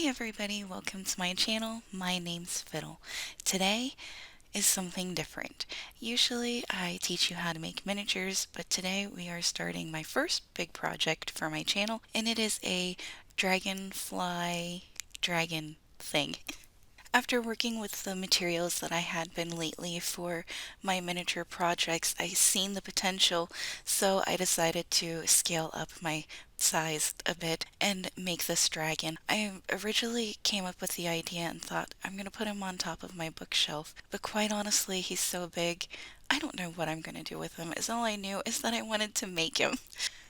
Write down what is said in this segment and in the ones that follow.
Hi everybody, welcome to my channel. My name's Fiddle. Today is something different. Usually I teach you how to make miniatures, but today we are starting my first big project for my channel, and it is a dragonfly dragon thing. After working with the materials that I had been lately for my miniature projects, I seen the potential, so I decided to scale up my size a bit and make this dragon. I originally came up with the idea and thought I'm gonna put him on top of my bookshelf, but quite honestly, he's so big, I don't know what I'm gonna do with him, is all I knew is that I wanted to make him.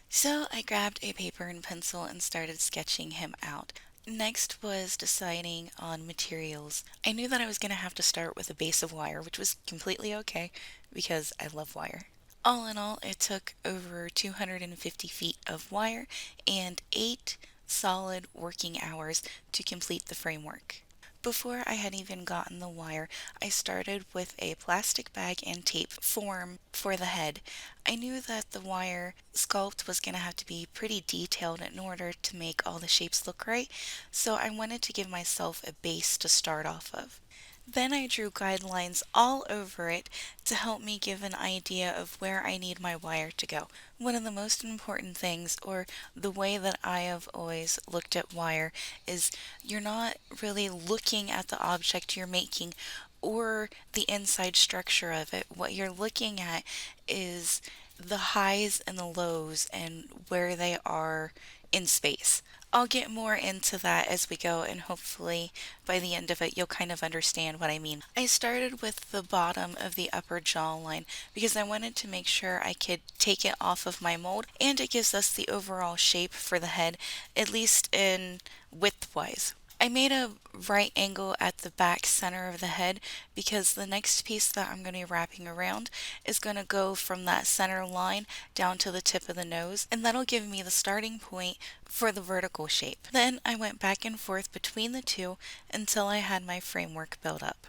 So I grabbed a paper and pencil and started sketching him out. Next was deciding on materials. I knew that I was going to have to start with a base of wire, which was completely okay because I love wire. All in all, it took over 250 feet of wire and 8 solid working hours to complete the framework. Before I had even gotten the wire, I started with a plastic bag and tape form for the head. I knew that the wire sculpt was going to have to be pretty detailed in order to make all the shapes look right, so I wanted to give myself a base to start off of. Then I drew guidelines all over it to help me give an idea of where I need my wire to go. One of the most important things, or the way that I have always looked at wire, is you're not really looking at the object you're making or the inside structure of it. What you're looking at is the highs and the lows and where they are in space. I'll get more into that as we go, and hopefully by the end of it you'll kind of understand what I mean. I started with the bottom of the upper jawline because I wanted to make sure I could take it off of my mold, and it gives us the overall shape for the head, at least in width-wise. I made a right angle at the back center of the head because the next piece that I'm going to be wrapping around is going to go from that center line down to the tip of the nose, and that'll give me the starting point for the vertical shape. Then I went back and forth between the two until I had my framework built up.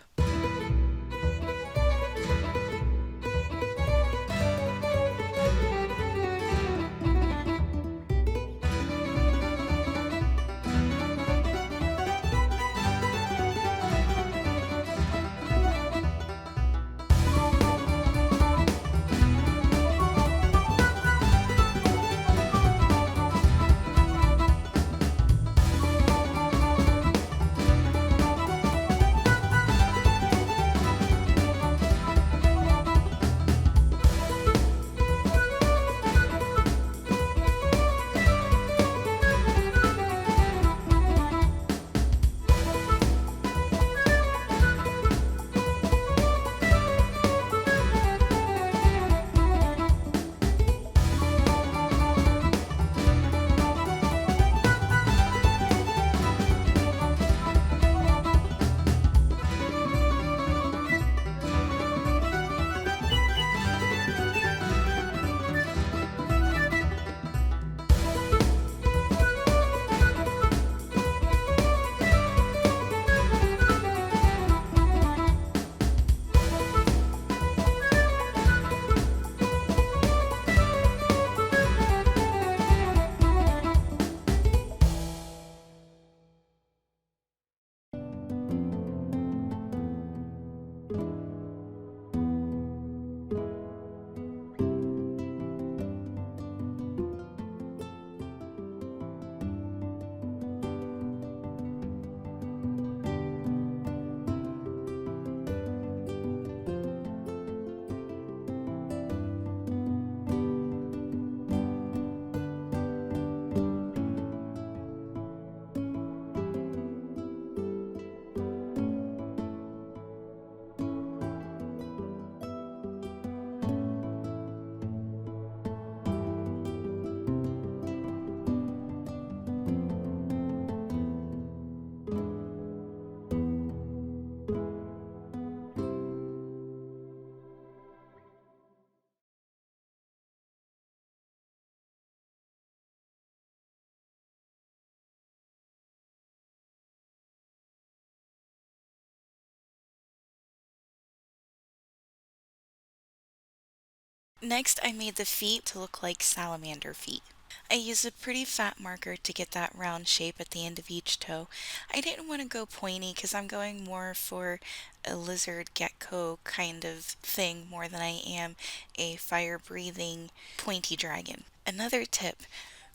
Next, I made the feet to look like salamander feet. I used a pretty fat marker to get that round shape at the end of each toe. I didn't want to go pointy because I'm going more for a lizard gecko kind of thing more than I am a fire breathing pointy dragon. Another tip,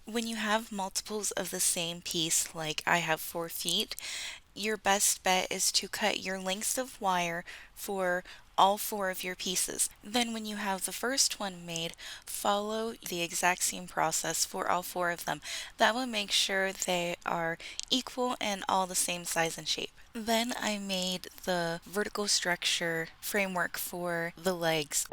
when you have multiples of the same piece, like I have 4 feet, your best bet is to cut your lengths of wire for all 4 of your pieces. Then, when you have the first one made, follow the exact same process for all 4 of them. That will make sure they are equal and all the same size and shape. Then I made the vertical structure framework for the legs.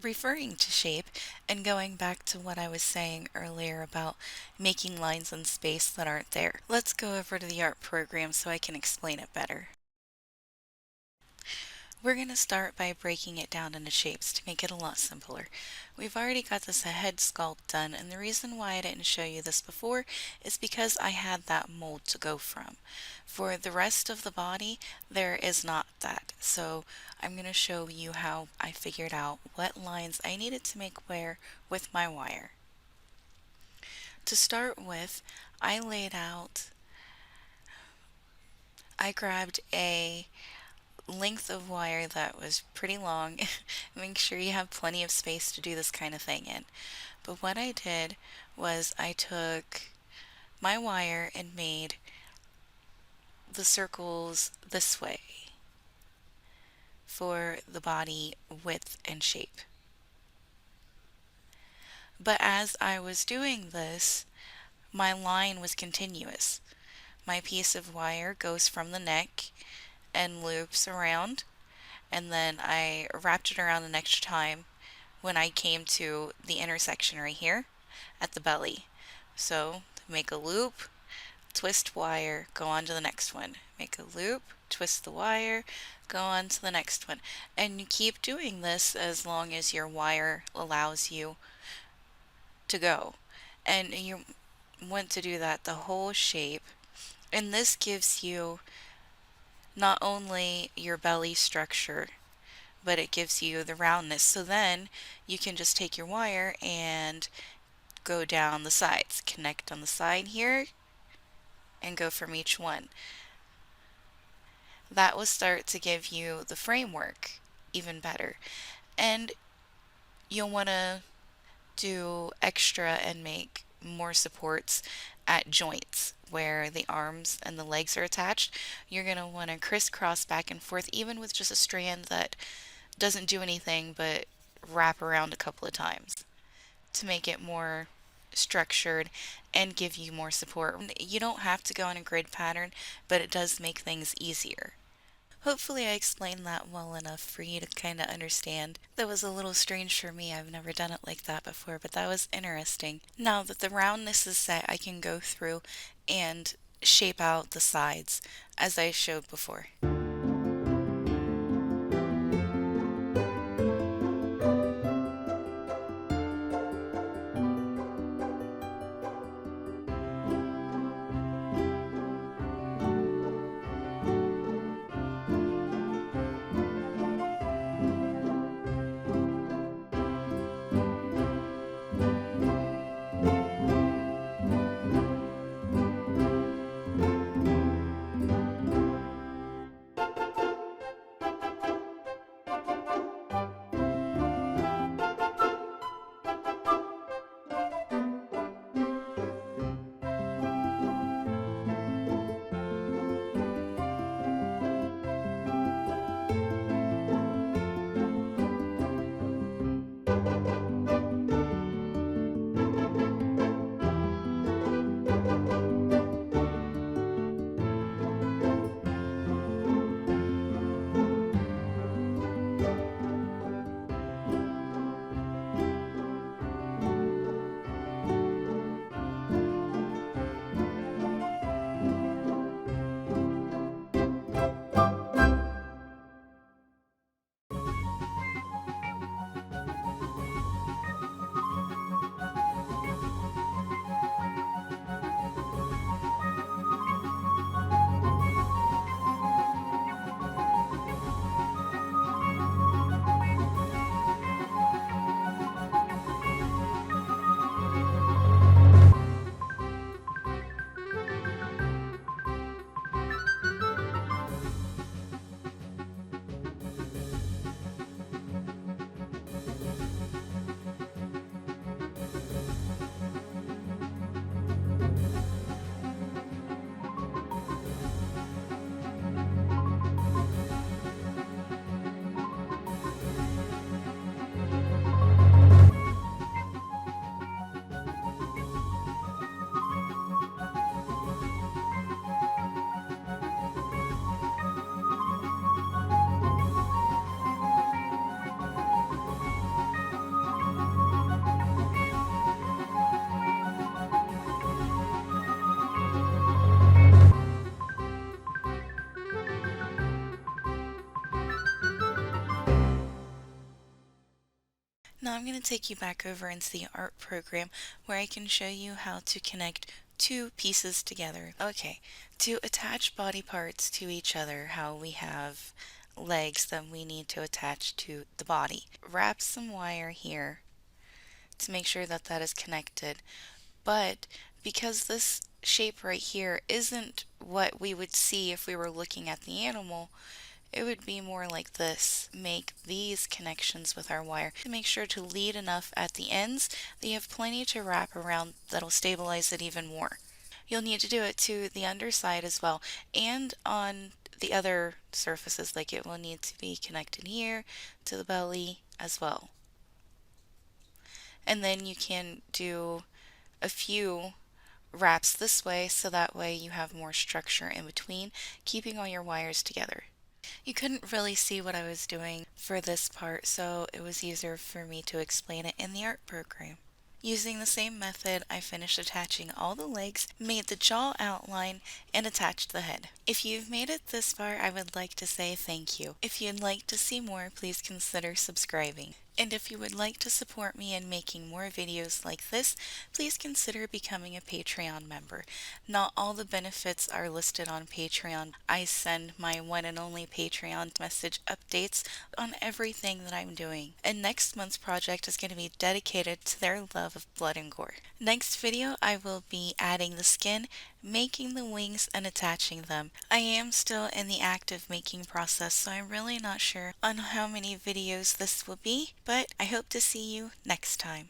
Referring to shape and going back to what I was saying earlier about making lines in space that aren't there, let's go over to the art program so I can explain it better. We're going to start by breaking it down into shapes to make it a lot simpler. We've already got this head sculpt done, and the reason why I didn't show you this before is because I had that mold to go from. For the rest of the body, there is not that. So I'm going to show you how I figured out what lines I needed to make where with my wire. To start with, I grabbed a length of wire that was pretty long. Make sure you have plenty of space to do this kind of thing in. But what I did was I took my wire and made the circles this way for the body width and shape. But as I was doing this, my line was continuous. My piece of wire goes from the neck and loops around, and then I wrapped it around an extra time when I came to the intersection right here at the belly. So make a loop, twist wire, go on to the next one. Make a loop, twist the wire, go on to the next one. And you keep doing this as long as your wire allows you to go. And you want to do that the whole shape. And this gives you not only your belly structure, but it gives you the roundness. So then you can just take your wire and go down the sides, connect on the side here, and go from each one. That will start to give you the framework even better. And you'll want to do extra and make more supports at joints where the arms and the legs are attached. You're going to want to crisscross back and forth, even with just a strand that doesn't do anything but wrap around a couple of times to make it more structured and give you more support. You don't have to go in a grid pattern, but it does make things easier. Hopefully I explained that well enough for you to kind of understand. That was a little strange for me. I've never done it like that before, but that was interesting. Now that the roundness is set, I can go through and shape out the sides as I showed before. Now I'm going to take you back over into the art program where I can show you how to connect two pieces together. Okay, to attach body parts to each other, how we have legs that we need to attach to the body. Wrap some wire here to make sure that that is connected. But because this shape right here isn't what we would see if we were looking at the animal, it would be more like this. Make these connections with our wire to make sure to lead enough at the ends that you have plenty to wrap around that'll stabilize it even more. You'll need to do it to the underside as well and on the other surfaces, like it will need to be connected here to the belly as well. And then you can do a few wraps this way so that way you have more structure in between, keeping all your wires together. You couldn't really see what I was doing for this part, so it was easier for me to explain it in the art program. Using the same method, I finished attaching all the legs, made the jaw outline, and attached the head. If you've made it this far, I would like to say thank you. If you'd like to see more, please consider subscribing. And if you would like to support me in making more videos like this, please consider becoming a Patreon member. Not all the benefits are listed on Patreon. I send my one and only Patreon message updates on everything that I'm doing. And next month's project is going to be dedicated to their love of blood and gore. Next video, I will be adding the skin, making the wings, and attaching them. I am still in the active making process, so I'm really not sure on how many videos this will be, but I hope to see you next time.